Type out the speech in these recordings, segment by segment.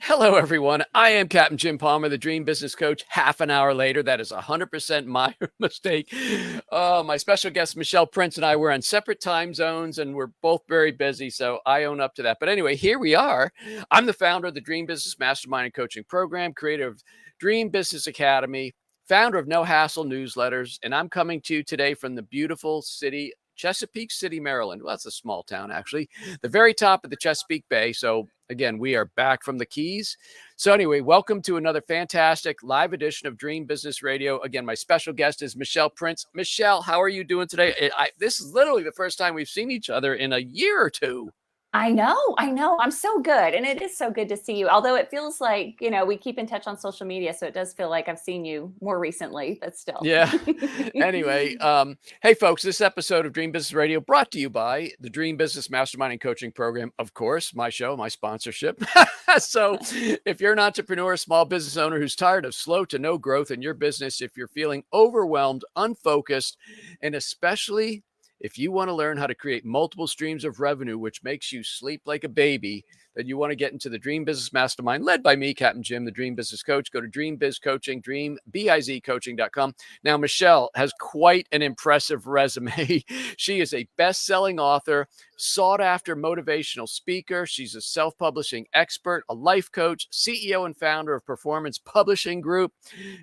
Hello, everyone. I am Captain Jim Palmer, the Dream Business Coach. Half an hour later, that is 100% my mistake. My special guest, Michelle Prince, and I were on separate time zones, and we're both very busy, so I own up to that. But anyway, here we are. I'm the founder of the Dream Business Mastermind and Coaching Program, creator of Dream Business Academy, founder of No Hassle Newsletters, and I'm coming to you today from the beautiful city Chesapeake City, Maryland. Well, that's a small town, actually, the very top of the Chesapeake Bay. So again, we are back from the Keys. So anyway, welcome to another fantastic live edition of Dream Business Radio. Again, my special guest is Michelle Prince. Michelle, how are you doing today? This is literally the first time we've seen each other in a year or two. I know. I'm so good. And it is so good to see you. Although it feels like, we keep in touch on social media. So it does feel like I've seen you more recently, but still. Yeah. Anyway, hey folks, this episode of Dream Business Radio brought to you by the Dream Business Mastermind and Coaching Program. Of course, my show, my sponsorship. So if you're an entrepreneur, small business owner who's tired of slow to no growth in your business, if you're feeling overwhelmed, unfocused, and especially if you want to learn how to create multiple streams of revenue, which makes you sleep like a baby, then you want to get into the Dream Business Mastermind led by me, Captain Jim, the Dream Business Coach. Go to Dream Biz Coaching, dreambizcoaching.com. Now, Michelle has quite an impressive resume. She is a best-selling author, sought-after motivational speaker. She's a self-publishing expert, a life coach, CEO and founder of Performance Publishing Group,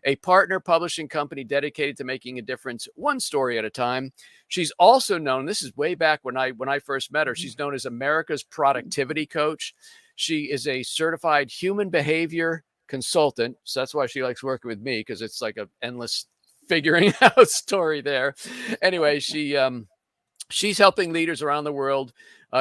a partner publishing company dedicated to making a difference one story at a time. She's also known, this is way back when I first met her, she's known as America's productivity coach. She is a certified human behavior consultant. So that's why she likes working with me, because it's like an endless figuring out story there. Anyway, she's helping leaders around the world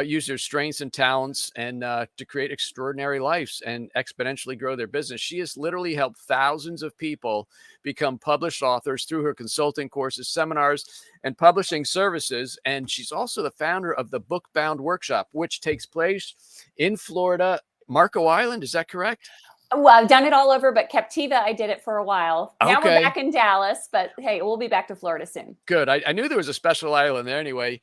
use their strengths and talents and to create extraordinary lives and exponentially grow their business. She has literally helped thousands of people become published authors through her consulting courses, seminars, and publishing services. And she's also the founder of the Book Bound Workshop, which takes place in Florida, Marco Island. Is that correct? Well, I've done it all over, but Captiva, I did it for a while. Now we're Okay. back in Dallas, but hey, we'll be back to Florida soon. Good. I knew there was a special island there anyway.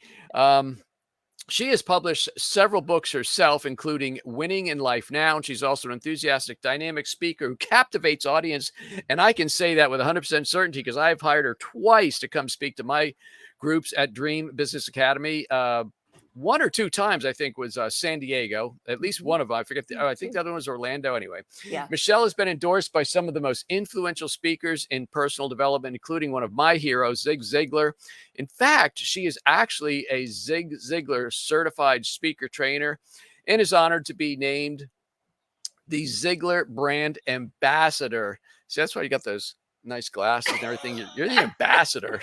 She has published several books herself, including Winning in Life Now. And she's also an enthusiastic, dynamic speaker who captivates audience. And I can say that with 100% certainty because I've hired her twice to come speak to my groups at Dream Business Academy. One or two times, I think, was San Diego, at least one of them. I forget. I think the other one was Orlando anyway. Yeah. Michelle has been endorsed by some of the most influential speakers in personal development, including one of my heroes, Zig Ziglar. In fact, she is actually a Zig Ziglar certified speaker trainer and is honored to be named the Ziglar brand ambassador. See, that's why you got those nice glasses and everything. You're the ambassador.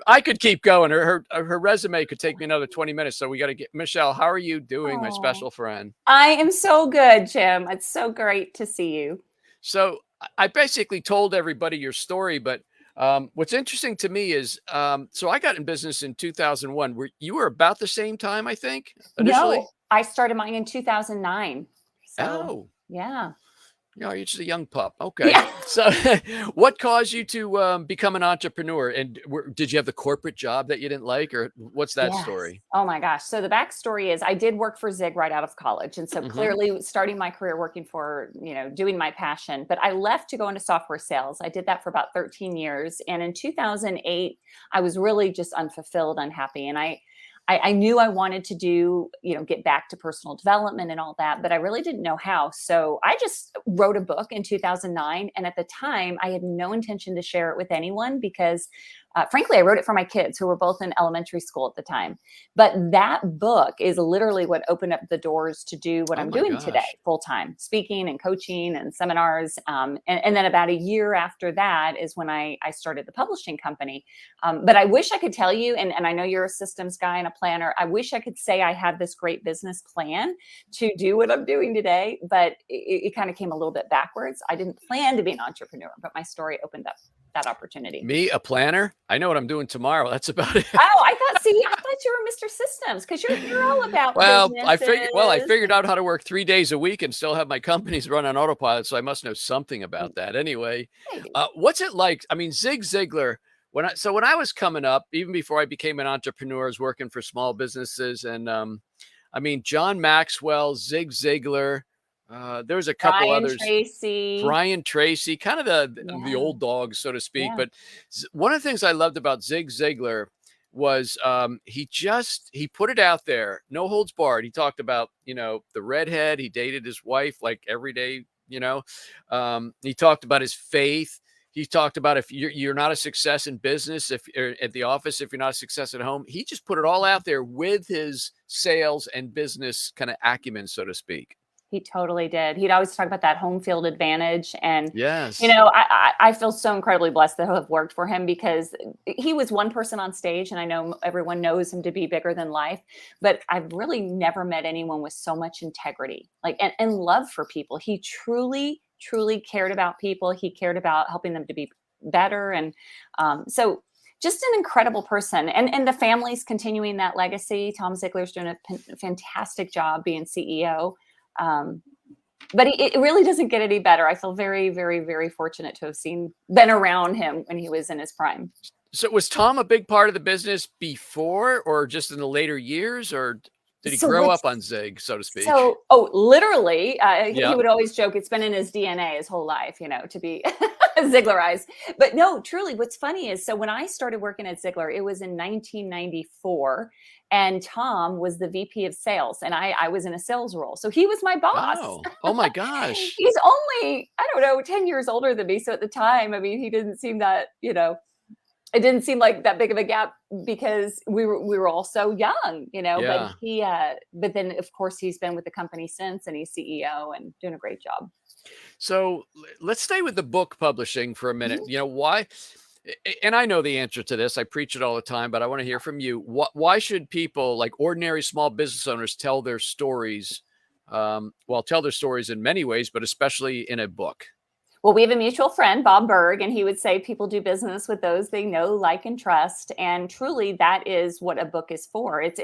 I could keep going. Her resume could take me another 20 minutes. So we got to get Michelle. How are you doing, my special friend? I am so good, Jim. It's so great to see you. So I basically told everybody your story, but what's interesting to me is, so I got in business in 2001. You were about the same time, I think, initially? No, I started mine in 2009. So, Oh. yeah. No, you're just a young pup. Okay. Yeah. So what caused you to become an entrepreneur? And did you have the corporate job that you didn't like, or what's that story? Oh my gosh. So the backstory is I did work for Zig right out of college. And so clearly starting my career working for, doing my passion, but I left to go into software sales. I did that for about 13 years. And in 2008, I was really just unfulfilled, unhappy. And I knew I wanted to do, get back to personal development and all that, but I really didn't know how. So I just wrote a book in 2009. And at the time, I had no intention to share it with anyone because frankly, I wrote it for my kids who were both in elementary school at the time. But that book is literally what opened up the doors to do what I'm doing today, full time, speaking and coaching and seminars. And then about a year after that is when I started the publishing company. But I wish I could tell you, and I know you're a systems guy and a planner, I wish I could say I had this great business plan to do what I'm doing today, but it kind of came a little bit backwards. I didn't plan to be an entrepreneur, but my story opened up that opportunity. Me, a planner? I know what I'm doing tomorrow. That's about it. Oh, I thought you were Mr. Systems because you're all about I figured out how to work 3 days a week and still have my companies run on autopilot. So I must know something about that. Anyway, what's it like? I mean, Zig Ziglar, when I was coming up, even before I became an entrepreneur, I was working for small businesses. And I mean, John Maxwell, Zig Ziglar, There was a couple Brian others. Tracy. Brian Tracy, kind of the Yeah. old dogs, so to speak. Yeah. But one of the things I loved about Zig Ziglar was he put it out there, no holds barred. He talked about, the redhead. He dated his wife like every day. He talked about his faith. He talked about if you're not a success in business, if you're at the office, if you're not a success at home. He just put it all out there with his sales and business kind of acumen, so to speak. He totally did. He'd always talk about that home field advantage. And, Yes. I feel so incredibly blessed to have worked for him, because he was one person on stage, and I know everyone knows him to be bigger than life, but I've really never met anyone with so much integrity, like, and love for people. He truly, truly cared about people. He cared about helping them to be better. And so just an incredible person. And the family's continuing that legacy. Tom Ziegler's doing a fantastic job being CEO. Um, but it really doesn't get any better. I feel very, very, very fortunate to have been around him when he was in his prime. So was Tom a big part of the business before, or just in the later years, or did he So grow what's up on Zig, so to speak? so oh, literally, he Yeah. would always joke it's been in his DNA his whole life, to be Ziglarized. But no, truly, what's funny is, so when I started working at Ziglar, it was in 1994, and Tom was the VP of sales, and I was in a sales role, so he was my boss. Oh my gosh. He's only, I don't know, 10 years older than me. So at the time, I mean, he didn't seem that, it didn't seem like that big of a gap, because we were all so young, Yeah. but then of course he's been with the company since, and he's CEO and doing a great job. So let's stay with the book publishing for a minute. Mhm. Why? And I know the answer to this. I preach it all the time, but I want to hear from you. Why should people, like ordinary small business owners, tell their stories? Tell their stories in many ways, but especially in a book. Well, we have a mutual friend, Bob Berg, and he would say people do business with those they know, like, and trust. And truly, that is what a book is for. It's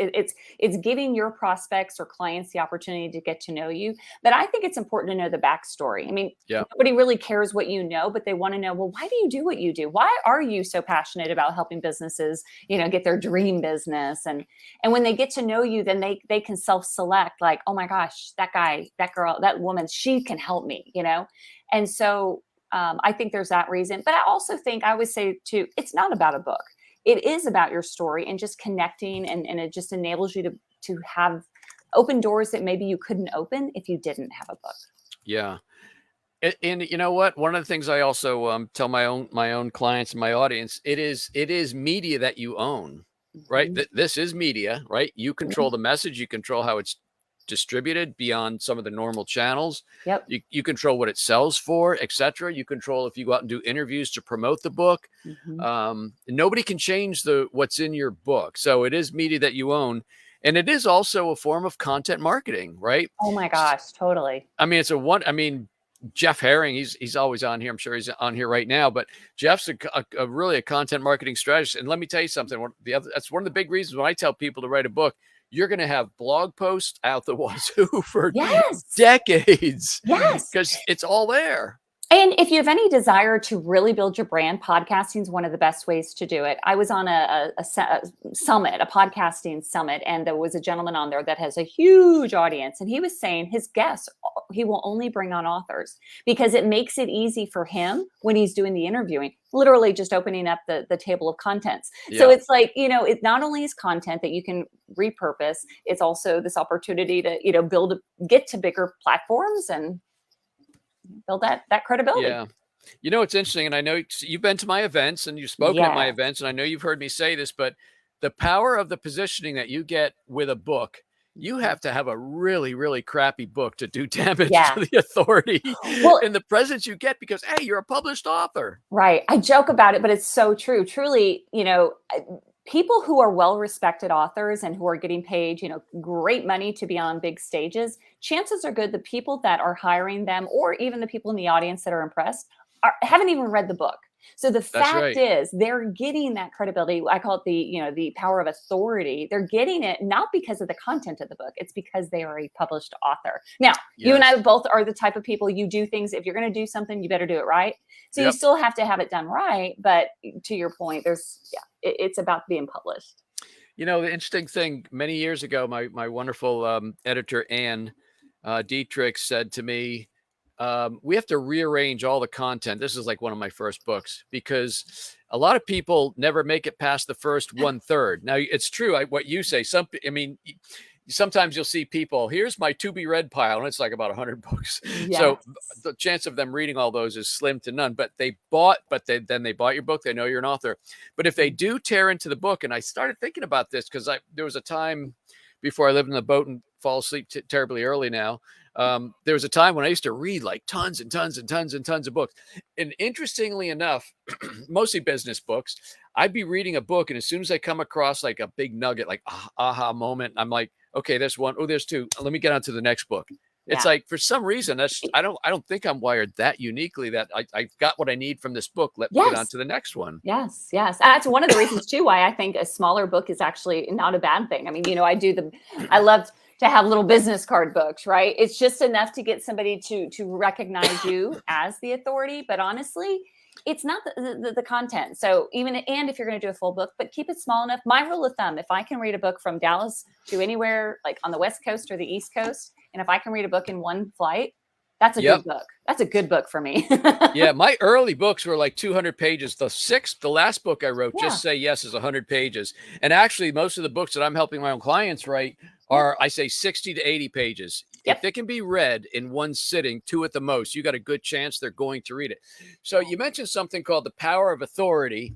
giving your prospects or clients the opportunity to get to know you. But I think it's important to know the backstory. I mean, Yeah. nobody really cares what you know, but they want to know, well, why do you do what you do? Why are you so passionate about helping businesses, get their dream business? And when they get to know you, then they can self-select, like, oh my gosh, that guy, that girl, that woman, she can help me, And so I think there's that reason. But I also think, I would say too, it's not about a book. It is about your story and just connecting, and it just enables you to have open doors that maybe you couldn't open if you didn't have a book. Yeah. And you know what? One of the things I also tell my own clients and my audience, it is media that you own, right? Mhm. This is media, right? You Mhm. control the message, you control how it's distributed beyond some of the normal channels. Yep. You control what it sells for, etc. You control if you go out and do interviews to promote the book. Mhm. Nobody can change what's in your book, so it is media that you own, and it is also a form of content marketing, right? Oh my gosh, totally. I mean, I mean, Jeff Herring, he's always on here. I'm sure he's on here right now, but Jeff's really a content marketing strategist. And let me tell you something. That's one of the big reasons when I tell people to write a book, you're going to have blog posts out the wazoo for Yes. decades, Yes. because it's all there. And if you have any desire to really build your brand, podcasting is one of the best ways to do it. I was on a summit, a podcasting summit, and there was a gentleman on there that has a huge audience. And he was saying his guests, he will only bring on authors, because it makes it easy for him when he's doing the interviewing, literally just opening up the table of contents. So Yeah. it's like, it not only is content that you can repurpose, it's also this opportunity to, get to bigger platforms and build that credibility. Yeah. It's interesting. And I know you've been to my events and you've spoken at my Yeah. events, and I know you've heard me say this, but the power of the positioning that you get with a book, you Mhm. have to have a really, really crappy book to do damage Yeah. to the authority Well, and the presence you get, because, hey, you're a published author. right. I joke about it, but it's so true. Truly, people who are well-respected authors and who are getting paid, great money to be on big stages, chances are good the people that are hiring them, or even the people in the audience that are impressed, haven't even read the book. So the That's fact right. is, they're getting that credibility. I call it the power of authority. They're getting it not because of the content of the book; it's because they are a published author. Now, you and I Yes. both are the type of people, you do things. If you're going to do something, you better do it right. So you Yep. still have to have it done right. But to your point, it's about being published. The interesting thing, many years ago, my wonderful editor, Anne, Dietrich said to me, we have to rearrange all the content. This is like one of my first books, because a lot of people never make it past the first 1/3. Now, it's true what you say. Sometimes you'll see people, here's my to be read pile, and it's like about 100 books. So Yes. the chance of them reading all those is slim to none. But then they bought your book. They know you're an author. But if they do tear into the book, and I started thinking about this because there was a time before I lived in the boat and fall asleep terribly early now. There was a time when I used to read like tons and tons and tons and tons of books. And interestingly enough, mostly business books, I'd be reading a book, and as soon as I come across like a big nugget, like aha moment, I'm like, okay, there's one. Oh, there's two. Let me get on to the next book. It's Yeah. like, for some reason, I don't think I'm wired that uniquely that I've got what I need from this book. Let me get on Yes. to the next one. Yes. Yes. That's one of the reasons too why I think a smaller book is actually not a bad thing. I mean, I love to have little business card books, right? It's just enough to get somebody to recognize you as the authority. But honestly, it's not the content. So and if you're going to do a full book, but keep it small enough. My rule of thumb, if I can read a book from Dallas to anywhere, like on the West Coast or the East Coast, and if I can read a book in one flight, that's a good book. That's a good book for me. Yeah, my early books were like 200 pages. The last book I wrote, Just Say Yes, is 100 pages. And actually, most of the books that I'm helping my own clients write are, I say, 60 to 80 pages. If it can be read in one sitting, 2 at the most, you got a good chance they're going to read it. So you mentioned something called the power of authority.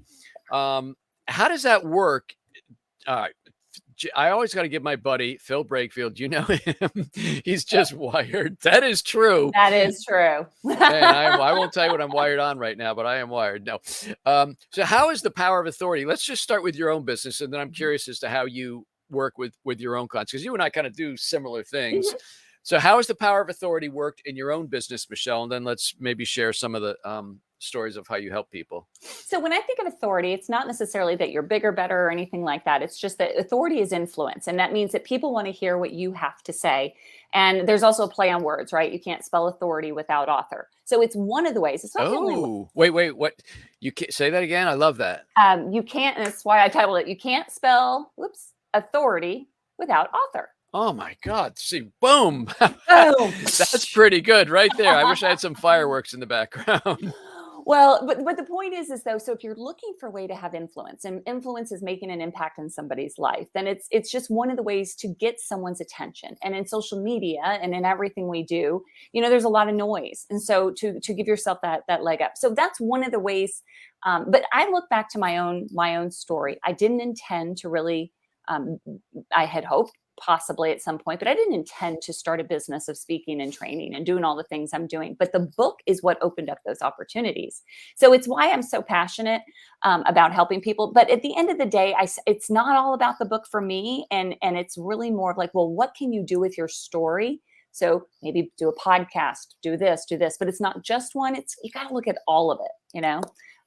How does that work? I always got to give my buddy Phil Brakefield, you know him. He's just wired. That is true. That is true. And I won't tell you what I'm wired on right now, but I am wired. No. So how is the power of authority? Let's just start with your own business, and then I'm curious as to how you work with your own clients, because you and I kind of do similar things. Mm-hmm. So how has the power of authority worked in your own business, Michelle? And then let's maybe share some of the stories of how you help people. So when I think of authority, it's not necessarily that you're bigger, better, or anything like that. It's just that authority is influence. And that means that people want to hear what you have to say. And there's also a play on words, right? You can't spell authority without author. So it's one of the ways. It's not the only way. Wait, what? You can't say that again? I love that. You can't, and that's why I titled it, you can't spell, authority without author. Oh my God. See, boom. Boom. That's pretty good right there. I wish I had some fireworks in the background. Well, but the point is though, so if you're looking for a way to have influence, and influence is making an impact in somebody's life, then it's just one of the ways to get someone's attention. And in social media and in everything we do, there's a lot of noise. And so to give yourself that leg up. So that's one of the ways. But I look back to my own story. I didn't intend to really, I had hoped possibly at some point, but I didn't intend to start a business of speaking and training and doing all the things I'm doing. But the book is what opened up those opportunities. So it's why I'm so passionate about helping people. But at the end of the day, it's not all about the book for me. And it's really more of like, well, what can you do with your story? So maybe do a podcast, do this. But it's not just one. You got to look at all of it,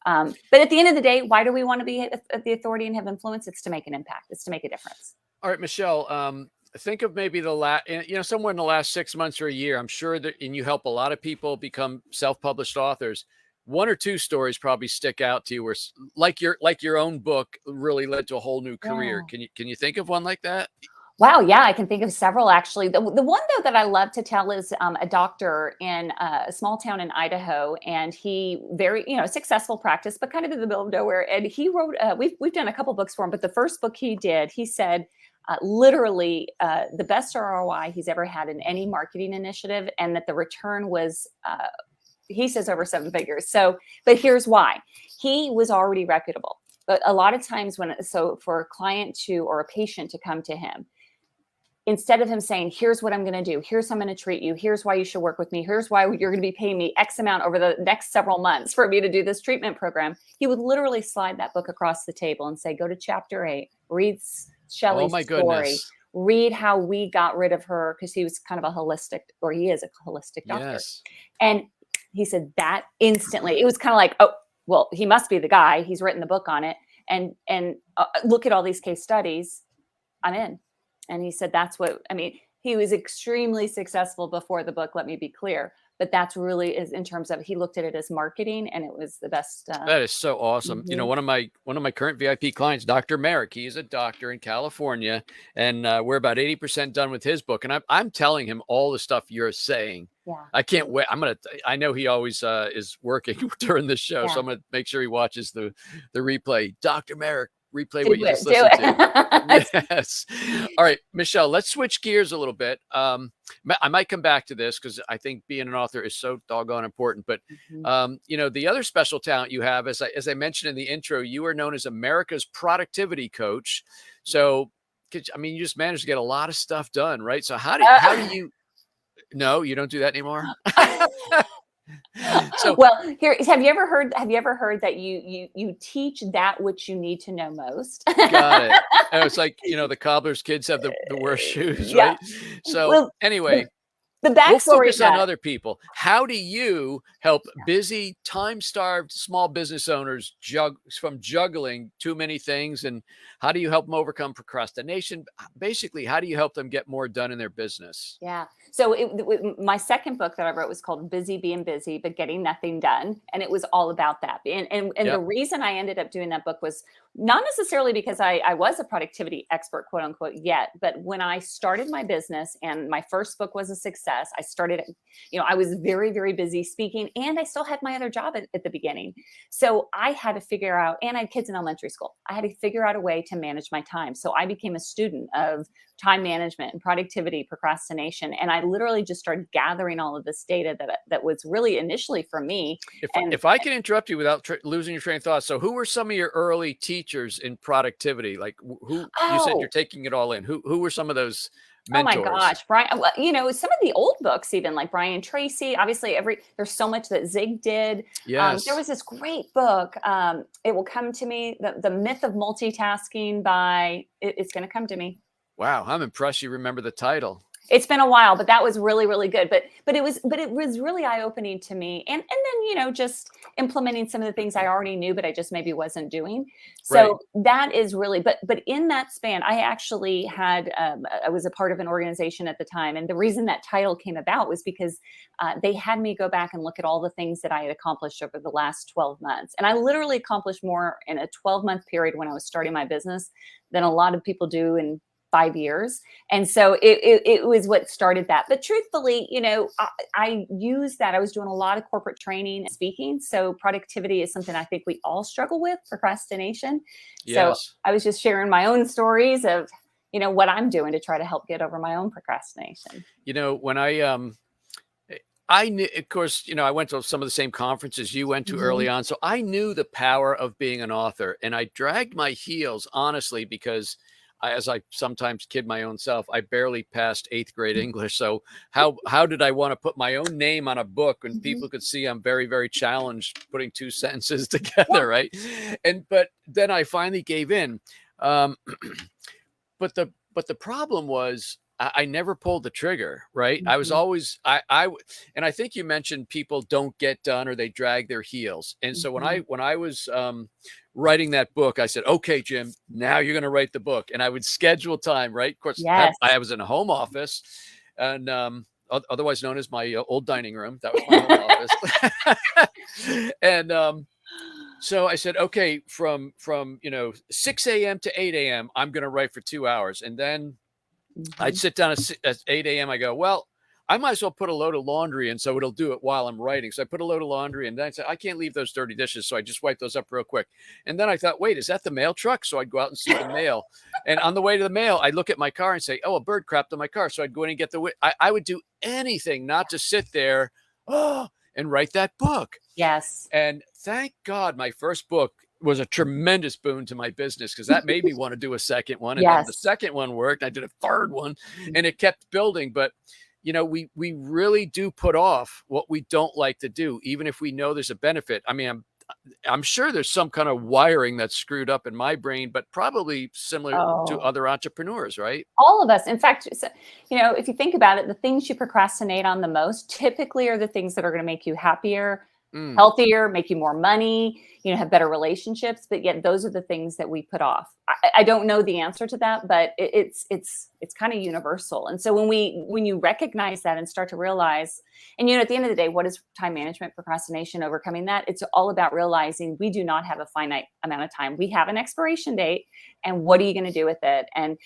But at the end of the day, why do we want to be the authority and have influence? It's to make an impact. It's to make a difference. All right, Michelle, think of maybe somewhere in the last 6 months or a year, I'm sure that, and you help a lot of people become self-published authors. 1 or 2 stories probably stick out to you where like your own book really led to a whole new career. Yeah. Can you think of one like that? Wow. Yeah, I can think of several, actually. The one, though, that I love to tell is a doctor in a small town in Idaho. And he very, successful practice, but kind of in the middle of nowhere. And he wrote, we've done a couple books for him, but the first book he did, he said, literally the best ROI he's ever had in any marketing initiative. And that the return was, he says, over 7 figures. So, but here's why. He was already reputable. But a lot of times for a client or a patient to come to him, instead of him saying, here's what I'm going to do, here's how I'm going to treat you, here's why you should work with me, here's why you're going to be paying me X amount over the next several months for me to do this treatment program, he would literally slide that book across the table and say, go to chapter 8, read Shelley's story, read how we got rid of her, because he was kind of he is a holistic doctor. Yes. And he said that instantly, it was kind of like, oh, well, he must be the guy. He's written the book on it. And look at all these case studies. I'm in. And he said, he was extremely successful before the book, let me be clear. But that's really is in terms of, he looked at it as marketing, and it was the best. That is so awesome. You know, Mhm. one of my current VIP clients, Dr. Merrick, he's a doctor in California, and we're about 80% done with his book. And I'm telling him all the stuff you're saying. Yeah. I can't wait. I know he always is working during the show, so Yeah. I'm gonna make sure he watches the replay. Dr. Merrick, replay Do what you it. just Do listened to. it. Yes. All right, Michelle, let's switch gears a little bit. I might come back to this because I think being an author is so doggone important. But Mhm. you know, the other special talent you have, as I mentioned in the intro, you are known as America's productivity coach. So, I mean, you just managed to get a lot of stuff done, right? So how do Uh, you? No, you don't do that anymore. So well, here, have you ever heard that you teach that which you need to know most? got it. Oh, it's like, you know, the cobbler's kids have the worst shoes, Yeah. right? So Well, anyway, the we'll backstory of focus on that. other people. How do you help Yeah. busy, time-starved small business owners from juggling too many things? And how do you help them overcome procrastination? Basically, how do you help them get more done in their business? Yeah. So my second book that I wrote was called Busy Being Busy, but Getting Nothing Done. And it was all about that. And the Yep. reason I ended up doing that book was not necessarily because I was a productivity expert, quote unquote, yet, but when I started my business and my first book was a success, I started, I was very, very busy speaking, and I still had my other job at the beginning. So I had to figure out, and I had kids in elementary school, I had to figure out a way to manage my time. So I became a student of time management and productivity, procrastination. And I literally just started gathering all of this data that was really initially for me. And If I can interrupt you without losing your train of thought. So who were some of your early teachers in productivity? Like who you said you're oh, taking it all in. Who were some of those oh my mentors? gosh, Brian, well, some of the old books, even like Brian Tracy, obviously there's so much that Zig did. There Yes. was this great book. It will come to me, the myth of multitasking by it's going to come to me. Wow, I'm impressed you remember the title. It's been a while, but that was really, really good. But it was really eye-opening to me. And then, just implementing some of the things I already knew, but I just maybe wasn't doing. Right. So that is really, but in that span, I actually I was a part of an organization at the time. And the reason that title came about was because they had me go back and look at all the things that I had accomplished over the last 12 months. And I literally accomplished more in a 12-month period when I was starting my business than a lot of people do in 5 years. And so it was what started that. But truthfully, I used that. I was doing a lot of corporate training and speaking. So productivity is something I think we all struggle with, procrastination. So Yes. I was just sharing my own stories of, what I'm doing to try to help get over my own procrastination. You know, when I knew, of course, I went to some of the same conferences you went to Mhm. early on. So I knew the power of being an author, and I dragged my heels, honestly, because as I sometimes kid my own self, I barely passed 8th grade English. So how did I want to put my own name on a book when Mhm. people could see I'm very, very challenged putting two sentences Yeah. together, right? But then I finally gave in. Um, but the problem was I never pulled the trigger, right? I was Mhm. always and I think you mentioned people don't get done or they drag their heels. And so Mhm. when I was writing that book, I said, "Okay, Jim, now you're going to write the book." And I would schedule time, right? Of course, Yes. I was in a home office, and otherwise known as my old dining room. That was my home office. And so I said, okay, from 6 a.m. to 8 a.m., I'm going to write for 2 hours. And then I'd Mhm. sit down at 8 a.m. I go, well, I might as well put a load of laundry in so it'll do it while I'm writing. So I put a load of laundry and then I said, I can't leave those dirty dishes. So I just wipe those up real quick. And then I thought, wait, is that the mail truck? So I'd go out and see the mail. And on the way to the mail, I'd look at my car and say, oh, a bird crapped on my car. So I'd go in and get I would do anything not to sit there and write that book. Yes. And thank God my first book was a tremendous boon to my business because that made me want to do a second one. And then the Yes. second one worked. I did a third one and it kept building. But we really do put off what we don't like to do, even if we know there's a benefit. I mean, I'm sure there's some kind of wiring that's screwed up in my brain, but probably similar to Oh, other entrepreneurs, right? all of us. In fact, if you think about it, the things you procrastinate on the most typically are the things that are going to make you happier, Mm. healthier, make you more money, have better relationships, but yet those are the things that we put off. I don't know the answer to that, but it's kind of universal. And so when you recognize that and start to realize, and at the end of the day, what is time management, procrastination, overcoming that? It's all about realizing we do not have a finite amount of time. We have an expiration date, and what are you going to do with it? And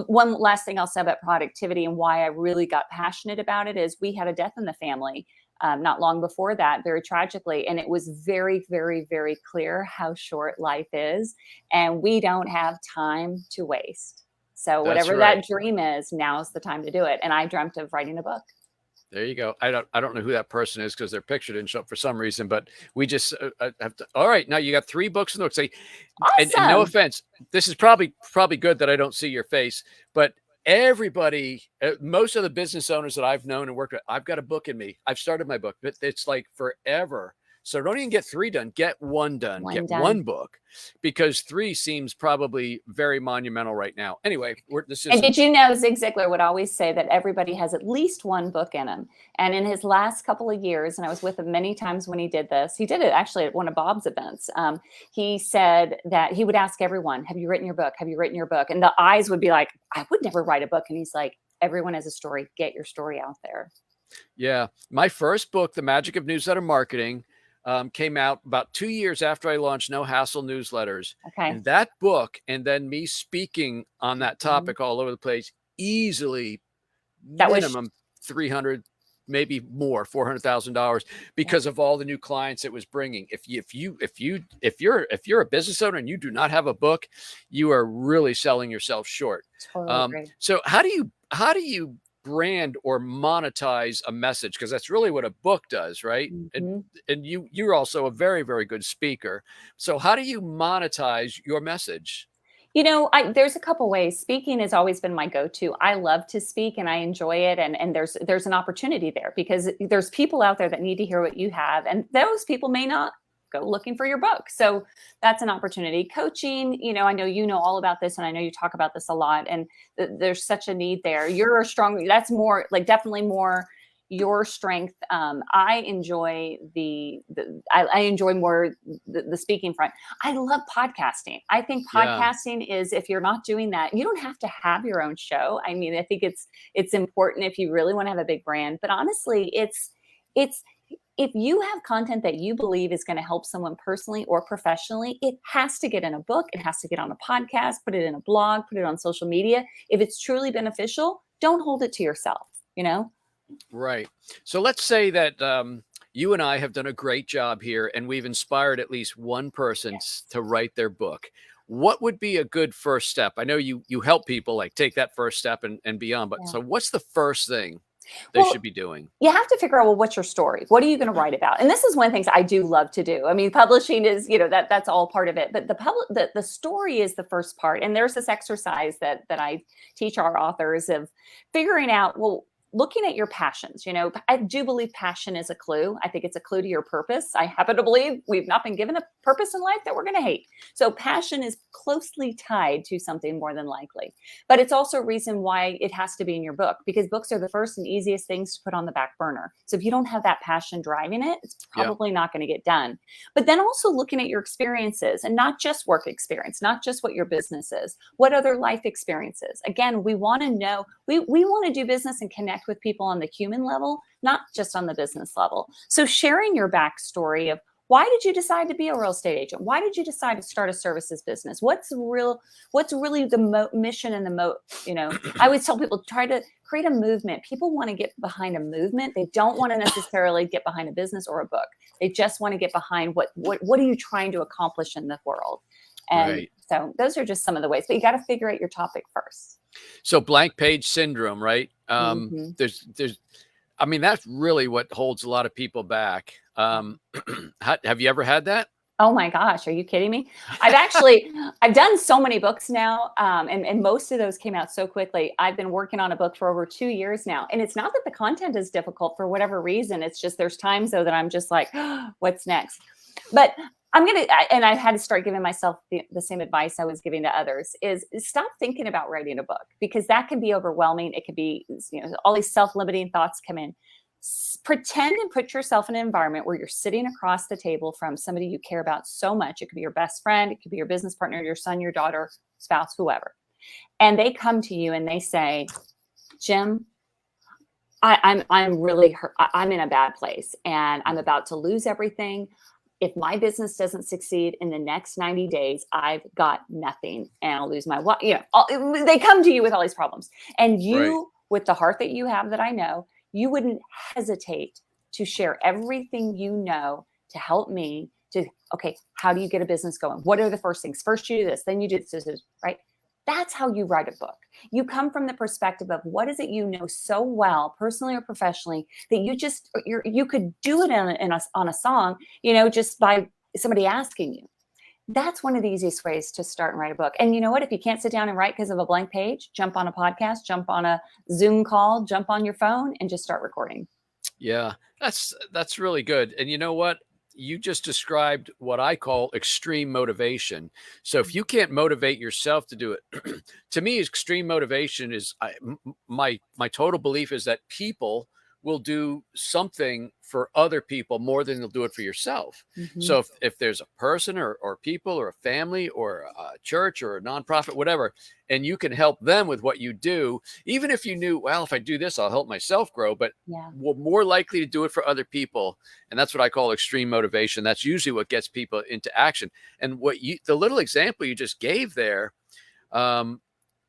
one last thing I'll say about productivity and why I really got passionate about it is we had a death in the family not long before that, very tragically. And it was very, very, very clear how short life is. And we don't have time to waste. So That's whatever right. that dream is, now's the time to do it. And I dreamt of writing a book. There you go. I don't know who that person is because their picture didn't show up for some reason, but we just have to. All right, now you got 3 books in the book. Say, and no Awesome. offense, this is probably good that I don't see your face, but everybody, most of the business owners that I've known and worked with, I've got a book in me. I've started my book, but it's like forever. So don't even get 3 done. Get 1 done. One Get done. 1 book, because 3 seems probably very monumental right now. Anyway, this is. And did you know Zig Ziglar would always say that everybody has at least 1 book in him? And in his last couple of years, and I was with him many times when he did this, he did it actually at one of Bob's events. He said that he would ask everyone, have you written your book? Have you written your book? And the eyes would be like, I would never write a book. And he's like, everyone has a story. Get your story out there. Yeah. My first book, The Magic of Newsletter Marketing, came out about 2 years after I launched No Hassle Newsletters. Okay. And that book, and then me speaking on that topic all over the place, easily minimum 300, maybe more, $400,000, because of all the new clients it was bringing. If you're a business owner and you do not have a book, you are really selling yourself short. Totally agree. So how do you brand or monetize a message? Because that's really what a book does, right? And you're also a very, very good speaker. So how do you monetize your message? There's a couple ways. Speaking has always been my go-to. I love to speak and I enjoy it. And there's an opportunity there because there's people out there that need to hear what you have. And those people may not go looking for your book. So that's an opportunity. Coaching, I know you know all about this and I know you talk about this a lot, and there's such a need there. You're a strong, that's more like definitely more your strength. I enjoy I enjoy more the speaking front. I love podcasting. I think podcasting is, if you're not doing that, you don't have to have your own show. I mean, I think it's important if you really want to have a big brand, but honestly, it's if you have content that you believe is going to help someone personally or professionally, it has to get in a book. It has to get on a podcast, put it in a blog, put it on social media. If it's truly beneficial, don't hold it to yourself, Right. So let's say that you and I have done a great job here and we've inspired at least one person to write their book. What would be a good first step? I know you help people like take that first step and beyond, but so what's the first thing they should be doing? You have to figure out, well, what's your story? What are you going to write about? And this is one of the things I do love to do. I mean, publishing is, that's all part of it, but the story is the first part. And there's this exercise that I teach our authors of figuring out, well, looking at your passions. I do believe passion is a clue. I think it's a clue to your purpose. I happen to believe we've not been given a purpose in life that we're going to hate. So passion is closely tied to something more than likely. But it's also a reason why it has to be in your book, because books are the first and easiest things to put on the back burner. So if you don't have that passion driving it, it's probably not going to get done. But then also looking at your experiences, and not just work experience, not just what your business is, what other life experiences. Again, we want to know, we want to do business and connect with people on the human level, not just on the business level. So sharing your backstory of why did you decide to be a real estate agent? Why did you decide to start a services business? What's really the mission and the I always tell people, try to create a movement. People want to get behind a movement. They don't want to necessarily get behind a business or a book. They just want to get behind what are you trying to accomplish in the world? And so those are just some of the ways, but you got to figure out your topic first. So blank page syndrome, right? There's, I mean, that's really what holds a lot of people back. Have you ever had that? Oh my gosh, are you kidding me? I've done so many books now, and most of those came out so quickly. I've been working on a book for over 2 years now, and it's not that the content is difficult for whatever reason. It's just there's times though that I'm just like, oh, what's next? But and I had to start giving myself the same advice I was giving to others is stop thinking about writing a book, because that can be overwhelming. It can be, all these self-limiting thoughts come in. Pretend and put yourself in an environment where you're sitting across the table from somebody you care about so much. It could be your best friend, it could be your business partner, your son, your daughter, spouse, whoever. And they come to you and they say, Jim, I'm really hurt. I'm in a bad place and I'm about to lose everything. If my business doesn't succeed in the next 90 days, I've got nothing and I'll lose my, they come to you with all these problems. And you, with the heart that you have that I know, you wouldn't hesitate to share everything you know to help me to, okay, how do you get a business going? What are the first things? First you do this, then you do this, right? That's how you write a book. You come from the perspective of what is it you know so well, personally or professionally, that you could do it on a song, just by somebody asking you. That's one of the easiest ways to start and write a book. And you know what? If you can't sit down and write because of a blank page, jump on a podcast, jump on a Zoom call, jump on your phone and just start recording. Yeah, that's really good. And you know what? You just described what I call extreme motivation. So if you can't motivate yourself to do it, to me, extreme motivation is my total belief is that people will do something for other people more than they'll do it for yourself. Mm-hmm. So if there's a person or people or a family or a church or a nonprofit, whatever, and you can help them with what you do, even if you knew, well, if I do this, I'll help myself grow, but we're more likely to do it for other people. And that's what I call extreme motivation. That's usually what gets people into action. And the little example you just gave there,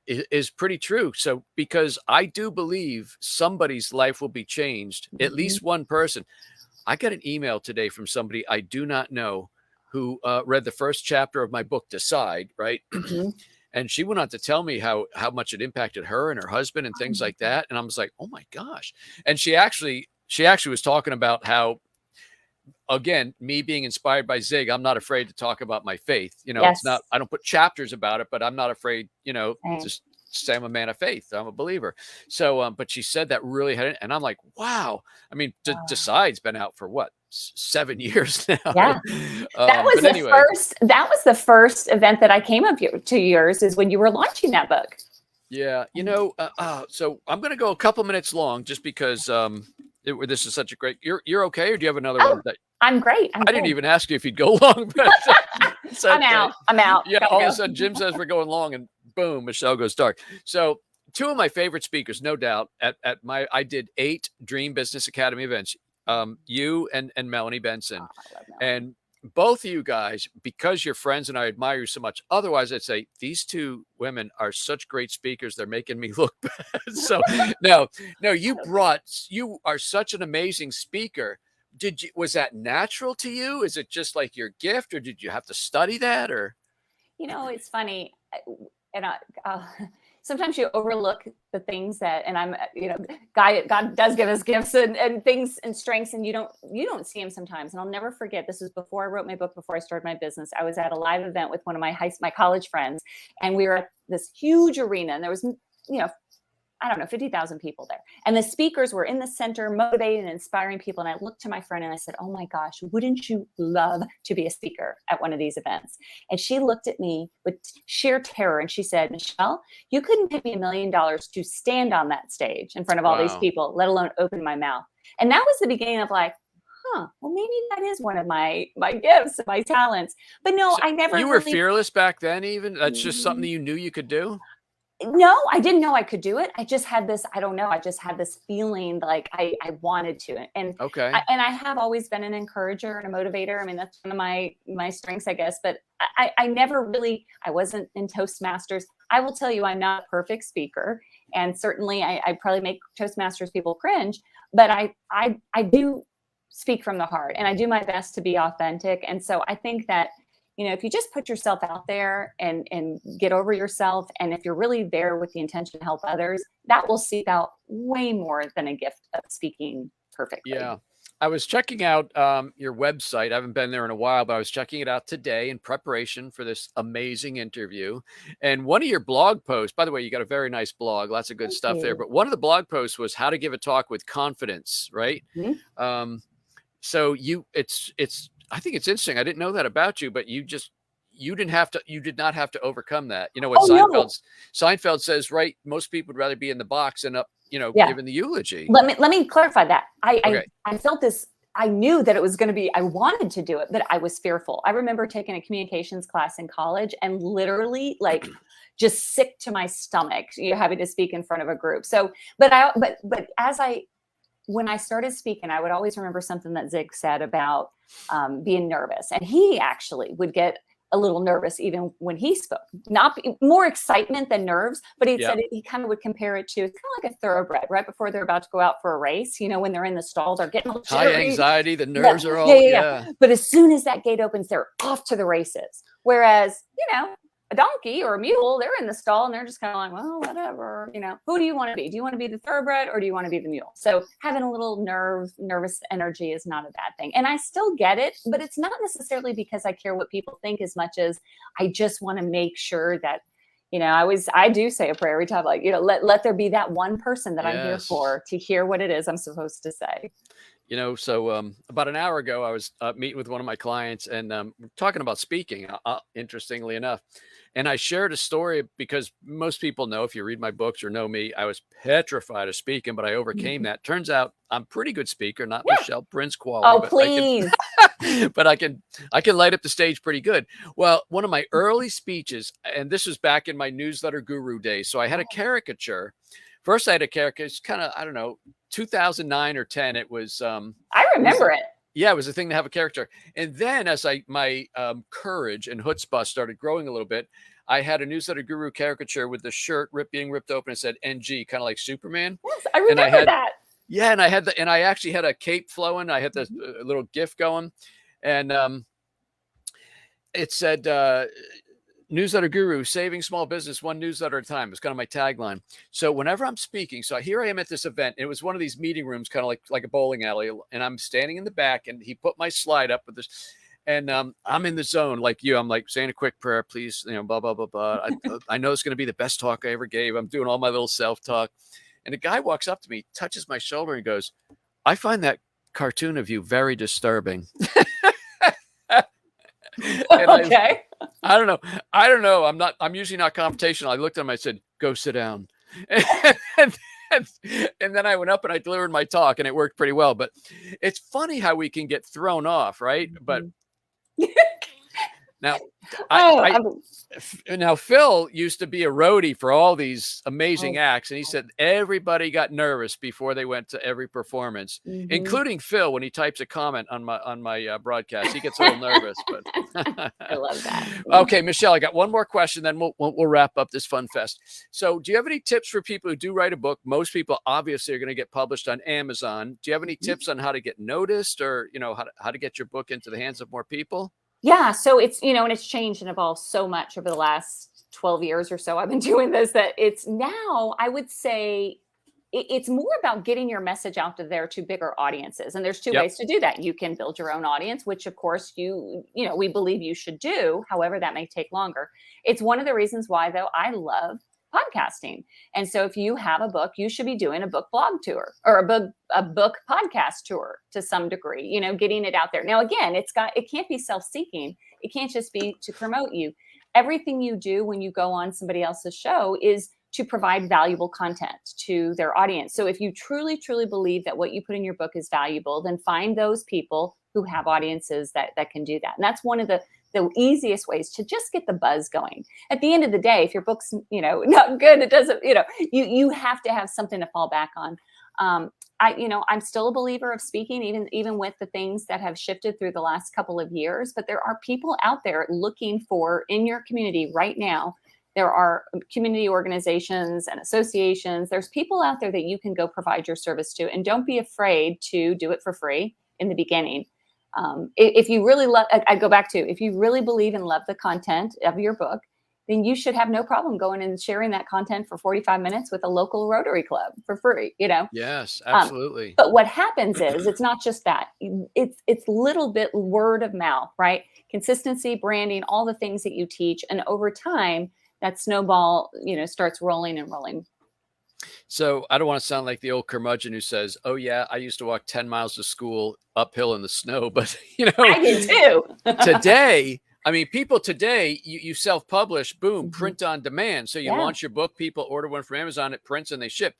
is pretty true. So, because I do believe somebody's life will be changed, at least one person. I got an email today from somebody I do not know who read the first chapter of my book, Decide, right? And she went on to tell me how much it impacted her and her husband and things like that. And I was like, oh my gosh. And she actually was talking about how, again, me being inspired by Zig, I'm not afraid to talk about my faith. It's not, I don't put chapters about it, but I'm not afraid, to say I'm a man of faith. I'm a believer. So, but she said that really had it. And I'm like, wow. I mean, Decide's been out for what, 7 years now. Yeah. That was the first event that I came up to yours, is when you were launching that book. Yeah. So I'm going to go a couple minutes long just because, this is such a great, you're okay. Or do you have another one that I'm great. I didn't even ask you if you'd go long, but okay. I'm out. Yeah. All of a sudden Jim says we're going long and boom, Michelle goes dark. So two of my favorite speakers, no doubt, I did 8 Dream Business Academy events. You and Melanie Benson. I love Melanie. And both of you guys, because you're friends and I admire you so much. Otherwise, I'd say these two women are such great speakers. They're making me look bad. So no, you are such an amazing speaker. Was that natural to you? Is it just like your gift, or did you have to study that? Or, it's funny. And sometimes you overlook the things that, and I'm, God does give us gifts and things and strengths, and you don't see them sometimes. And I'll never forget, this was before I wrote my book, before I started my business. I was at a live event with one of my college friends, and we were at this huge arena, and there was, I don't know, 50,000 people there. And the speakers were in the center, motivating and inspiring people. And I looked to my friend and I said, oh my gosh, wouldn't you love to be a speaker at one of these events? And she looked at me with sheer terror and she said, Michelle, you couldn't pay me $1 million to stand on that stage in front of all these people, let alone open my mouth. And that was the beginning of like, well, maybe that is one of my gifts, my talents. But no, I never. You were fearless back then, even? That's just something that you knew you could do? No, I didn't know I could do it. I just had this, I don't know. I just had this feeling like I wanted to. And I have always been an encourager and a motivator. I mean, that's one of my strengths, I guess. But I never really, I wasn't in Toastmasters. I will tell you, I'm not a perfect speaker. And certainly I probably make Toastmasters people cringe. But I do speak from the heart. And I do my best to be authentic. And so I think that, if you just put yourself out there and get over yourself, and if you're really there with the intention to help others, that will seep out way more than a gift of speaking perfectly. Yeah. I was checking out your website. I haven't been there in a while, but I was checking it out today in preparation for this amazing interview. And one of your blog posts, by the way, you got a very nice blog, lots of good stuff there. But one of the blog posts was how to give a talk with confidence, right? Mm-hmm. So I think it's interesting. I didn't know that about you, but you did not have to overcome that. What Seinfeld says, right? Most people would rather be in the box and up, Yeah. giving the eulogy. Let me clarify that. Okay. I felt this. I knew that it was going to be, I wanted to do it, but I was fearful. I remember taking a communications class in college and literally like just sick to my stomach, having to speak in front of a group. So, but when I started speaking, I would always remember something that Zig said about being nervous. And he actually would get a little nervous even when he spoke, not more excitement than nerves, but he said he kind of would compare it to, it's kind of like a thoroughbred right before they're about to go out for a race. When they're in the stall, they're getting all high jittery. anxiety, the nerves are all, But as soon as that gate opens, they're off to the races. Whereas, a donkey or a mule, they're in the stall and they're just kind of like, well, whatever, who do you want to be? Do you want to be the thoroughbred or do you want to be the mule? So having a little nervous energy is not a bad thing. And I still get it, but it's not necessarily because I care what people think as much as I just want to make sure that, I do say a prayer every time, like, let there be that one person that I'm here for to hear what it is I'm supposed to say. So about an hour ago, I was meeting with one of my clients and talking about speaking, interestingly enough. And I shared a story because most people know, if you read my books or know me, I was petrified of speaking, but I overcame that. Turns out I'm a pretty good speaker, not Michelle Prince quality. Oh, please. But I can light up the stage pretty good. Well, one of my early speeches, and this was back in my newsletter guru days. So I had a caricature. First, I had a caricature. It's kind of, I don't know, 2009 or 10. It was. I remember it. Yeah, it was a thing to have a character. And then as my courage and chutzpah started growing a little bit, I had a newsletter guru caricature with the shirt being ripped open and said NG, kind of like Superman. Yes, I remember that. Yeah, and I actually had a cape flowing. I had this little GIF going, and it said newsletter guru, saving small business one newsletter at a time. It's kind of my tagline. So whenever I'm speaking, so here I am at this event. It was one of these meeting rooms, kind of like a bowling alley, and I'm standing in the back, and he put my slide up with this, and I'm in the zone like you. I'm like saying a quick prayer, please, blah blah blah blah. I know it's going to be the best talk I ever gave. I'm doing all my little self talk, and a guy walks up to me, touches my shoulder, and goes, "I find that cartoon of you very disturbing." Okay. I don't know. I'm usually not confrontational. I looked at him, I said, "Go sit down." And then I went up and I delivered my talk, and it worked pretty well. But it's funny how we can get thrown off, right? But now, now Phil used to be a roadie for all these amazing acts, and he said everybody got nervous before they went to every performance, including Phil. When he types a comment on my broadcast, he gets a little nervous. But I love that. Okay, Michelle, I got one more question, then we'll wrap up this fun fest. So, do you have any tips for people who do write a book? Most people obviously are going to get published on Amazon. Do you have any tips on how to get noticed, or how to get your book into the hands of more people? Yeah. So it's, and it's changed and evolved so much over the last 12 years or so I've been doing this, that it's now, I would say, it's more about getting your message out there to bigger audiences. And there's two ways to do that. You can build your own audience, which of course we believe you should do. However, that may take longer. It's one of the reasons why, though, I love podcasting. And so if you have a book, you should be doing a book blog tour or a book podcast tour to some degree, getting it out there. Now, again, it can't be self-seeking. It can't just be to promote you. Everything you do when you go on somebody else's show is to provide valuable content to their audience. So if you truly, truly believe that what you put in your book is valuable, then find those people who have audiences that can do that. And that's one of the easiest ways to just get the buzz going. At the end of the day, if your book's, not good, it doesn't, you have to have something to fall back on. I'm still a believer of speaking, even with the things that have shifted through the last couple of years, but there are people out there looking for, in your community right now, there are community organizations and associations. There's people out there that you can go provide your service to, and don't be afraid to do it for free in the beginning. If you really love, I go back to, if you really believe and love the content of your book, then you should have no problem going and sharing that content for 45 minutes with a local Rotary Club for free, Yes, absolutely. But what happens is, it's not just that. It's little bit word of mouth, right? Consistency, branding, all the things that you teach. And over time, that snowball, starts rolling and rolling. So I don't want to sound like the old curmudgeon who says, "Oh yeah, I used to walk 10 miles to school uphill in the snow," but I did too. Today, people today, you self-publish, boom, print on demand. So you launch your book, people order one from Amazon, it prints and they ship.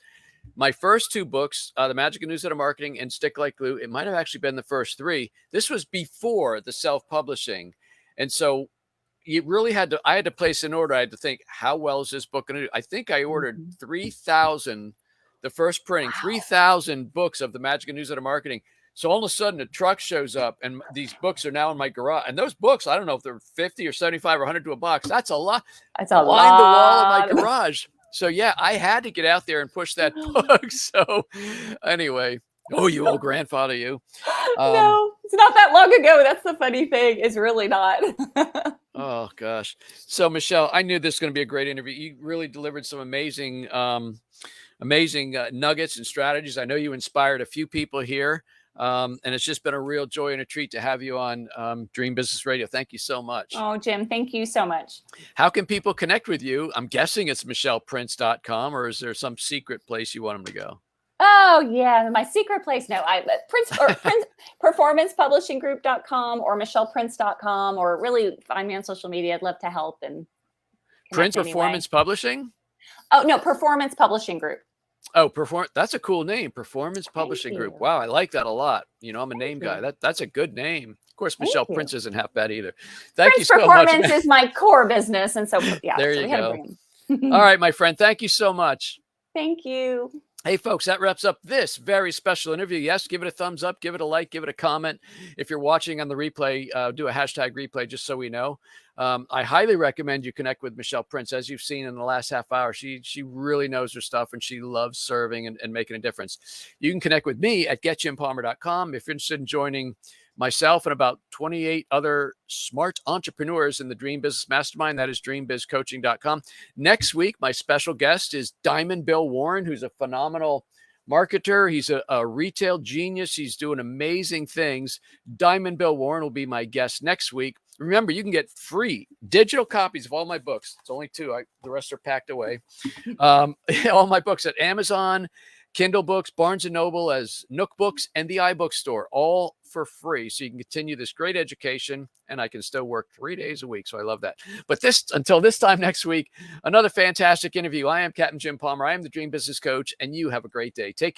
My first two books, The Magic of Newsletter Marketing and Stick Like Glue, it might have actually been the first three. This was before the self-publishing. And so you really I had to place an order. I had to think, how well is this book going to do? I think I ordered 3,000, the first printing, 3,000 books of The Magic of Newsletter Marketing. So all of a sudden a truck shows up and these books are now in my garage. And those books, I don't know if they're 50 or 75 or 100 to a box. That's a lot. That's a Lined the wall of my lot. garage. So yeah, I had to get out there and push that book. So anyway, oh, you old grandfather, you. No, it's not that long ago. That's the funny thing. It's really not. Oh gosh. So Michelle, I knew this was going to be a great interview. You really delivered some amazing, amazing nuggets and strategies. I know you inspired a few people here. And it's just been a real joy and a treat to have you on Dream Business Radio. Thank you so much. Oh, Jim, thank you so much. How can people connect with you? I'm guessing it's michellprince.com, or is there some secret place you want them to go? Oh yeah, my secret place. No, performancepublishinggroup.com or michellprince.com, or really find me on social media. I'd love to help and Prince Performance Publishing? Oh no, Performance Publishing Group. Oh, that's a cool name, Performance Publishing Group. Wow, I like that a lot. You know, I'm a name guy. That's a good name. Of course, Michelle Prince isn't half bad either. Thank you so much. Performance is my core business, and so yeah. There you go. All right, my friend. Thank you so much. Thank you. Hey, folks, that wraps up this very special interview. Yes, give it a thumbs up, give it a like, give it a comment. If you're watching on the replay, do a hashtag replay just so we know. I highly recommend you connect with Michelle Prince. As you've seen in the last half hour, she really knows her stuff and she loves serving and making a difference. You can connect with me at getjimpalmer.com. If you're interested in joining myself and about 28 other smart entrepreneurs in the Dream Business Mastermind, that is dreambizcoaching.com. Next week, my special guest is Diamond Bill Warren, who's a phenomenal marketer. He's a retail genius. He's doing amazing things. Diamond Bill Warren will be my guest next week. Remember, you can get free digital copies of all my books. It's only two. The rest are packed away. All my books at Amazon, Kindle Books, Barnes & Noble, as Nook Books, and the iBookstore, all for free. So you can continue this great education, and I can still work 3 days a week. So I love that. But until this time next week, another fantastic interview. I am Captain Jim Palmer. I am the Dream Business Coach, and you have a great day. Take care.